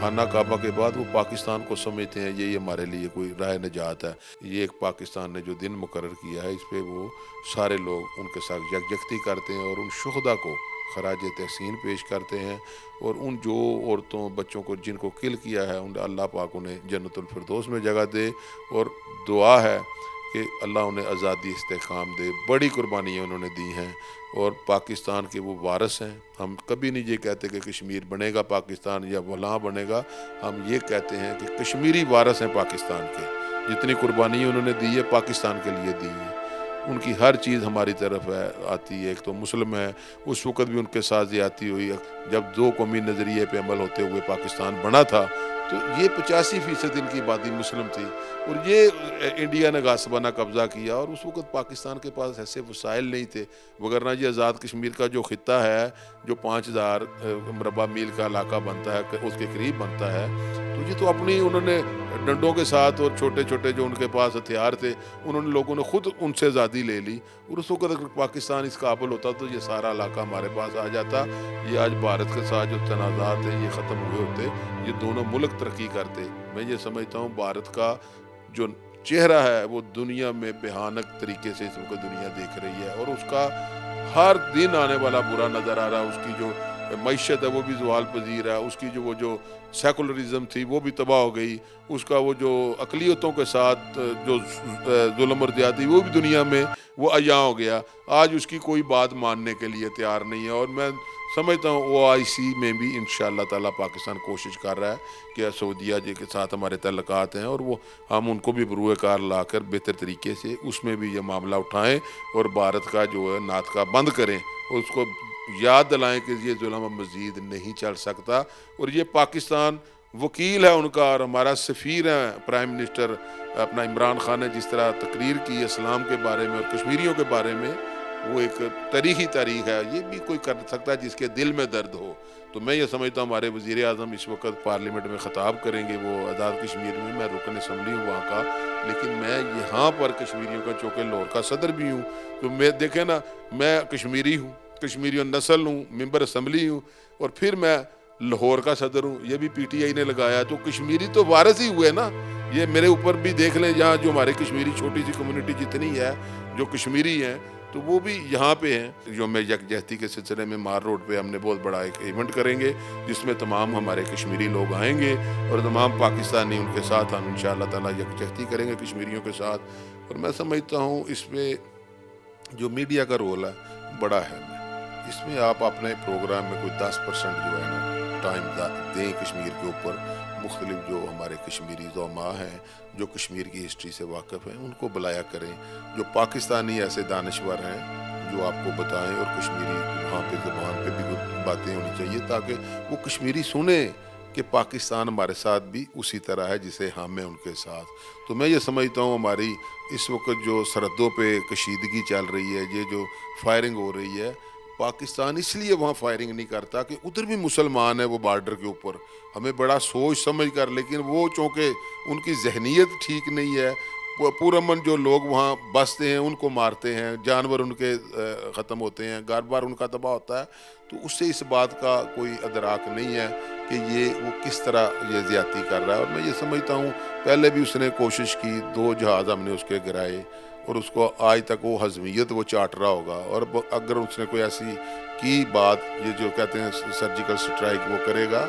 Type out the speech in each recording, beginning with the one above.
خانہ کعبہ کے بعد وہ پاکستان کو سمجھتے ہیں یہی ہمارے لیے کوئی راہ نجات ہے. یہ ایک پاکستان نے جو دن مقرر کیا ہے اس پہ وہ سارے لوگ ان کے ساتھ یکجہتی کرتے ہیں اور ان شہداء کو خراج تحسین پیش کرتے ہیں. اور ان جو عورتوں بچوں کو جن کو کل کیا ہے ان اللہ پاک انہیں جنت الفردوس میں جگہ دے. اور دعا ہے کہ اللہ انہیں آزادی استحکام دے. بڑی قربانیاں انہوں نے دی ہیں اور پاکستان کے وہ وارث ہیں. ہم کبھی نہیں یہ کہتے کہ کشمیر بنے گا پاکستان یا فلاں بنے گا. ہم یہ کہتے ہیں کہ کشمیری وارث ہیں پاکستان کے. جتنی قربانیاں انہوں نے دی ہے پاکستان کے لیے دی ہیں. ان کی ہر چیز ہماری طرف ہے آتی ہے. ایک تو مسلم ہے, اس وقت بھی ان کے ساتھ زیادتی ہوئی جب 2 قومی نظریے پہ عمل ہوتے ہوئے پاکستان بنا تھا. تو یہ 85% ان کی آبادی مسلم تھی اور یہ انڈیا نے غاصبانہ قبضہ کیا. اور اس وقت پاکستان کے پاس ایسے وسائل نہیں تھے, وگرنہ یہ آزاد کشمیر کا جو خطہ ہے جو 5000 مربع میل کا علاقہ بنتا ہے اس کے قریب بنتا ہے, تو یہ تو اپنی انہوں نے ڈنڈوں کے ساتھ اور چھوٹے چھوٹے جو ان کے پاس ہتھیار تھے انہوں نے لوگوں نے خود ان سے آزادی لے لی. اور اس وقت اگر پاکستان اس قابل ہوتا تو یہ سارا علاقہ ہمارے پاس آ جاتا. یہ آج بھارت کے ساتھ جو تنازعات ہیں یہ ختم ہوئے ہوتے, یہ دونوں ملک ترقی کرتے. میں یہ سمجھتا ہوں بھارت کا جو چہرہ ہے وہ دنیا میں بھیانک طریقے سے اس وقت دنیا دیکھ رہی ہے اور اس کا ہر دن آنے والا برا نظر آ رہا ہے. اس کی جو معیشت ہے وہ بھی زوال پذیر ہے. اس کی وہ جو سیکولرزم تھی وہ بھی تباہ ہو گئی. اس کا وہ جو اقلیتوں کے ساتھ جو ظلم اور زیادتی وہ بھی دنیا میں وہ عیاں ہو گیا. آج اس کی کوئی بات ماننے کے لیے تیار نہیں ہے. اور میں سمجھتا ہوں OIC میں بھی انشاءاللہ تعالیٰ پاکستان کوشش کر رہا ہے کہ سعودیہ جی کے ساتھ ہمارے تعلقات ہیں اور وہ ہم ان کو بھی بروئے کار لا کر بہتر طریقے سے اس میں بھی یہ معاملہ اٹھائیں اور بھارت کا جو ہے ناطقہ بند کریں اور اس کو یاد دلائیں کہ یہ ظلم اب مزید نہیں چل سکتا. اور یہ پاکستان وکیل ہے ان کا اور ہمارا سفیر ہے پرائم منسٹر اپنا عمران خان نے جس طرح تقریر کی اسلام کے بارے میں اور کشمیریوں کے بارے میں, وہ ایک تاریخ ہے. یہ بھی کوئی کر سکتا ہے جس کے دل میں درد ہو. تو میں یہ سمجھتا ہوں ہمارے وزیر اعظم اس وقت پارلیمنٹ میں خطاب کریں گے, وہ آزاد کشمیر میں رکن اسمبلی ہوں وہاں کا, لیکن میں یہاں پر کشمیریوں کا چونکہ لاہور کا صدر بھی ہوں تو میں دیکھیں نا میں کشمیری ہوں, کشمیری نسل ہوں, ممبر اسمبلی ہوں اور پھر میں لاہور کا صدر ہوں. یہ بھی PTI نے لگایا تو کشمیری تو وارث ہی ہوئے نا. یہ میرے اوپر بھی دیکھ لیں یہاں جو ہمارے کشمیری چھوٹی سی کمیونٹی جتنی ہے جو کشمیری ہیں تو وہ بھی یہاں پہ ہیں. جو میں یکجہتی کے سلسلے میں مار روڈ پہ ہم نے بہت بڑا ایک ایونٹ کریں گے جس میں تمام ہمارے کشمیری لوگ آئیں گے اور تمام پاکستانی ان کے ساتھ ہم انشاءاللہ تعالیٰ یکجہتی کریں گے کشمیریوں کے ساتھ. اور میں سمجھتا ہوں اس میں جو میڈیا کا رول ہے بڑا ہے. اس میں آپ اپنے پروگرام میں کوئی 10% جو ہے نا ٹائم دیں کشمیر کے اوپر. مختلف جو ہمارے کشمیری زعماء ہیں جو کشمیر کی ہسٹری سے واقف ہیں ان کو بلایا کریں, جو پاکستانی ایسے دانشور ہیں جو آپ کو بتائیں اور کشمیری وہاں پہ زبان پہ بھی باتیں ہونی چاہیے تاکہ وہ کشمیری سنیں کہ پاکستان ہمارے ساتھ بھی اسی طرح ہے جسے ہم ہیں ان کے ساتھ. تو میں یہ سمجھتا ہوں ہماری اس وقت جو سرحدوں پہ کشیدگی چل رہی ہے, یہ جو فائرنگ ہو رہی ہے, پاکستان اس لیے وہاں فائرنگ نہیں کرتا کہ ادھر بھی مسلمان ہیں وہ بارڈر کے اوپر, ہمیں بڑا سوچ سمجھ کر, لیکن وہ چونکہ ان کی ذہنیت ٹھیک نہیں ہے, پورامن جو لوگ وہاں بستے ہیں ان کو مارتے ہیں, جانور ان کے ختم ہوتے ہیں, گھر بار ان کا تباہ ہوتا ہے. تو اس سے اس بات کا کوئی ادراک نہیں ہے کہ یہ وہ کس طرح یہ زیادتی کر رہا ہے. اور میں یہ سمجھتا ہوں پہلے بھی اس نے کوشش کی, 2 جہاز ہم نے اس کے گرائے اور اس کو آج تک وہ ہضمیت وہ چاٹ رہا ہوگا. اور اگر اس نے کوئی ایسی کی بات, یہ جو کہتے ہیں سرجیکل سٹرائک وہ کرے گا,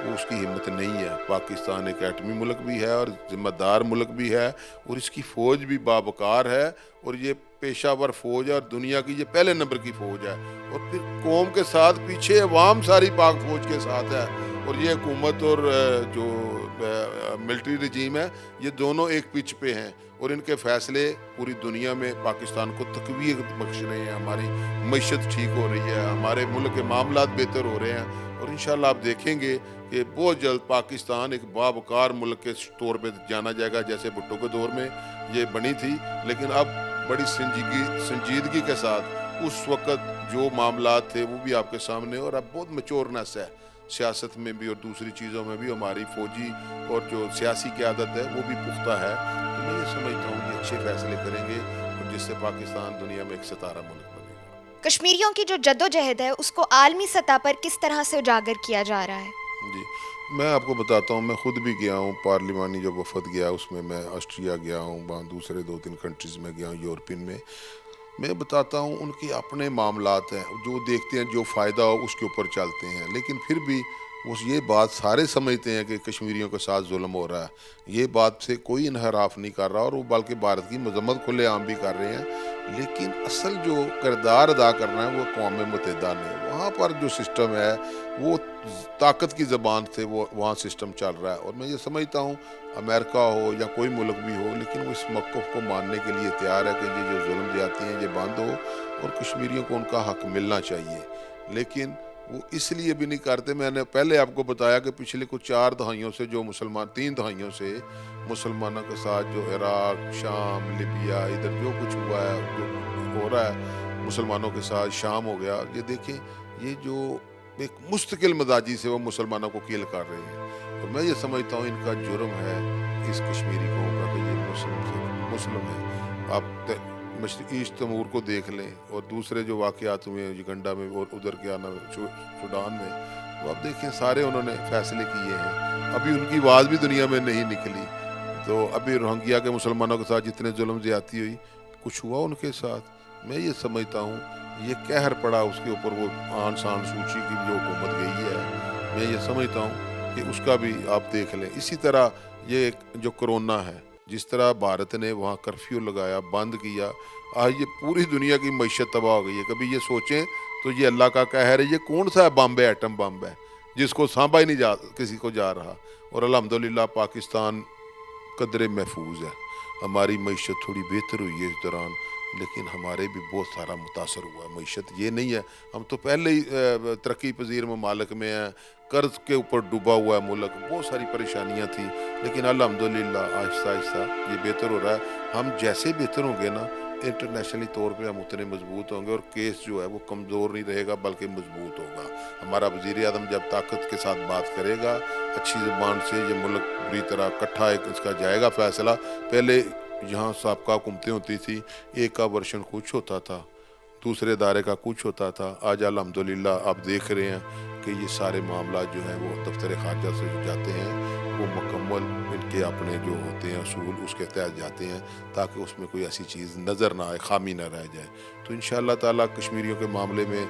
وہ اس کی ہمت نہیں ہے. پاکستان ایک ایٹمی ملک بھی ہے اور ذمہ دار ملک بھی ہے اور اس کی فوج بھی باوقار ہے اور یہ پیشہ ور فوج ہے اور دنیا کی یہ پہلے نمبر کی فوج ہے. اور پھر قوم کے ساتھ پیچھے عوام ساری پاک فوج کے ساتھ ہے. اور یہ حکومت اور جو ملٹری رجیم ہے یہ دونوں ایک پچ پہ ہیں اور ان کے فیصلے پوری دنیا میں پاکستان کو تقویت بخش رہے ہیں. ہماری معیشت ٹھیک ہو رہی ہے, ہمارے ملک کے معاملات بہتر ہو رہے ہیں اور انشاءاللہ آپ دیکھیں گے کہ بہت جلد پاکستان ایک باوقار ملک کے طور پہ جانا جائے گا. جیسے بھٹو کے دور میں یہ بنی تھی, لیکن اب بڑی سنجیدگی کے ساتھ اس وقت جو معاملات تھے وہ بھی آپ کے سامنے, اور اب بہت میچورنس ہے سیاست میں بھی اور دوسری چیزوں میں بھی. ہماری فوجی اور جو سیاسی قیادت ہے وہ بھی پختہ ہے. تو میں یہ سمجھتا ہوں کہ اچھے فیصلے کریں گے اور جس سے پاکستان دنیا میں ایک ستارہ ملک بنے گا. کشمیریوں کی جو جدوجہد ہے اس کو عالمی سطح پر کس طرح سے اجاگر کیا جا رہا ہے؟ جی, میں آپ کو بتاتا ہوں، میں خود بھی گیا ہوں، پارلیمانی جو وفد گیا اس میں میں آسٹریا گیا ہوں، وہاں دوسرے 2-3 کنٹریز میں گیا ہوں یورپین میں بتاتا ہوں ان کے اپنے معاملات ہیں، جو دیکھتے ہیں جو فائدہ ہو اس کے اوپر چلتے ہیں، لیکن پھر بھی وہ یہ بات سارے سمجھتے ہیں کہ کشمیریوں کے ساتھ ظلم ہو رہا ہے، یہ بات سے کوئی انحراف نہیں کر رہا، اور وہ بلکہ بھارت کی مذمت کھلے عام بھی کر رہے ہیں، لیکن اصل جو کردار ادا کرنا ہے وہ اقوام متحدہ نے، وہاں پر جو سسٹم ہے وہ طاقت کی زبان سے وہ وہاں سسٹم چل رہا ہے، اور میں یہ سمجھتا ہوں امریکہ ہو یا کوئی ملک بھی ہو، لیکن وہ اس موقف کو ماننے کے لیے تیار ہے کہ یہ جو ظلم زیادتی ہیں یہ بند ہو اور کشمیریوں کو ان کا حق ملنا چاہیے، لیکن وہ اس لیے بھی نہیں کرتے۔ میں نے پہلے آپ کو بتایا کہ پچھلے کچھ 4 دہائیوں سے جو مسلمان 3 دہائیوں سے مسلمانوں کے ساتھ جو عراق، شام، لیبیا، ادھر جو کچھ ہوا ہے، جو ہو رہا ہے مسلمانوں کے ساتھ، شام ہو گیا، یہ دیکھیں یہ جو ایک مستقل مزاجی سے وہ مسلمانوں کو کیل کر رہے ہیں، اور میں یہ سمجھتا ہوں ان کا جرم ہے اس کشمیری قوم کا کہ یہ مسلم ہے۔ آپ ایسٹ تیمور کو دیکھ لیں، اور دوسرے جو واقعات ہوئے ہیں یوگنڈا میں اور ادھر کیا نام سوڈان میں، تو آپ دیکھیں سارے انہوں نے فیصلے کیے ہیں، ابھی ان کی آواز بھی دنیا میں نہیں نکلی، تو ابھی روہنگیا کے مسلمانوں کے ساتھ جتنے ظلم زیادتی ہوئی کچھ ہوا ان کے ساتھ؟ میں یہ سمجھتا ہوں یہ قہر پڑا اس کے اوپر، وہ آن سان سوچی کی جو حکومت گئی ہے، میں یہ سمجھتا ہوں کہ اس کا بھی آپ دیکھ لیں۔ اسی طرح یہ جو کرونا ہے، جس طرح بھارت نے وہاں کرفیو لگایا، بند کیا، آج یہ پوری دنیا کی معیشت تباہ ہو گئی ہے۔ کبھی یہ سوچیں تو یہ اللہ کا قہر ہے، یہ کون سا بم ہے، ایٹم بم ہے جس کو سانبا ہی نہیں کسی کو جا رہا، اور الحمدللہ پاکستان قدرے محفوظ ہے، ہماری معیشت تھوڑی بہتر ہوئی ہے اس دوران، لیکن ہمارے بھی بہت سارا متاثر ہوا ہے معیشت، یہ نہیں ہے ہم تو پہلے ہی ترقی پذیر ممالک میں ہیں، قرض کے اوپر ڈوبا ہوا ہے ملک، بہت ساری پریشانیاں تھیں، لیکن الحمدللہ آہستہ آہستہ یہ بہتر ہو رہا ہے۔ ہم جیسے بہتر ہوں گے نا انٹرنیشنلی طور پہ ہم اتنے مضبوط ہوں گے، اور کیس جو ہے وہ کمزور نہیں رہے گا بلکہ مضبوط ہوگا۔ ہمارا وزیر اعظم جب طاقت کے ساتھ بات کرے گا، اچھی زبان سے، یہ ملک پوری طرح اکٹھا ایک اس کا جائے گا فیصلہ۔ پہلے یہاں سابقہ حکومتیں ہوتی تھی، ایک کا ورشن کچھ ہوتا تھا، دوسرے ادارے کا کچھ ہوتا تھا، آج الحمدللہ آپ دیکھ رہے ہیں کہ یہ سارے معاملات جو ہیں وہ دفتر خارجہ سے جو جاتے ہیں وہ مکمل ان کے اپنے جو ہوتے ہیں اصول اس کے تحت جاتے ہیں، تاکہ اس میں کوئی ایسی چیز نظر نہ آئے، خامی نہ رہ جائے۔ تو انشاءاللہ تعالیٰ کشمیریوں کے معاملے میں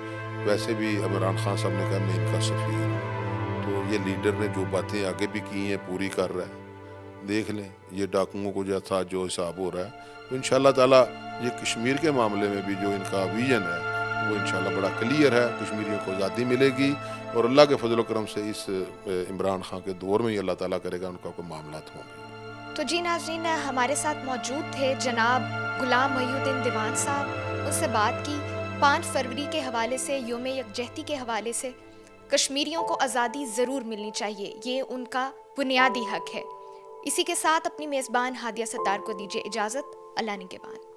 ویسے بھی عمران خان صاحب نے کہا میں ان کا سفیر ہوں، تو یہ لیڈر نے جو باتیں آگے بھی کی ہیں پوری کر رہا ہے، دیکھ لیں یہ ڈاکوؤں کو جو ساتھ جو حساب ہو رہا ہے، تو انشاءاللہ تعالیٰ یہ کشمیر کے معاملے میں بھی جو ان کا ویژن ہے وہ انشاءاللہ بڑا کلیئر ہے، کشمیریوں کو آزادی ملے گی، اور اللہ کے فضل و کرم سے اس عمران خان کے دور میں ہی اللہ تعالیٰ کرے گا ان کا کوئی معاملات ہوں گے۔ تو جی ناظرین، ہمارے ساتھ موجود تھے جناب غلام محی الدین دیوان صاحب، ان سے بات کی 5 فروری کے حوالے سے، یوم یکجہتی کے حوالے سے۔ کشمیریوں کو آزادی ضرور ملنی چاہیے، یہ ان کا بنیادی حق ہے۔ اسی کے ساتھ اپنی میزبان ہادیہ ستار کو دیجیے اجازت، اللہ نگہبان۔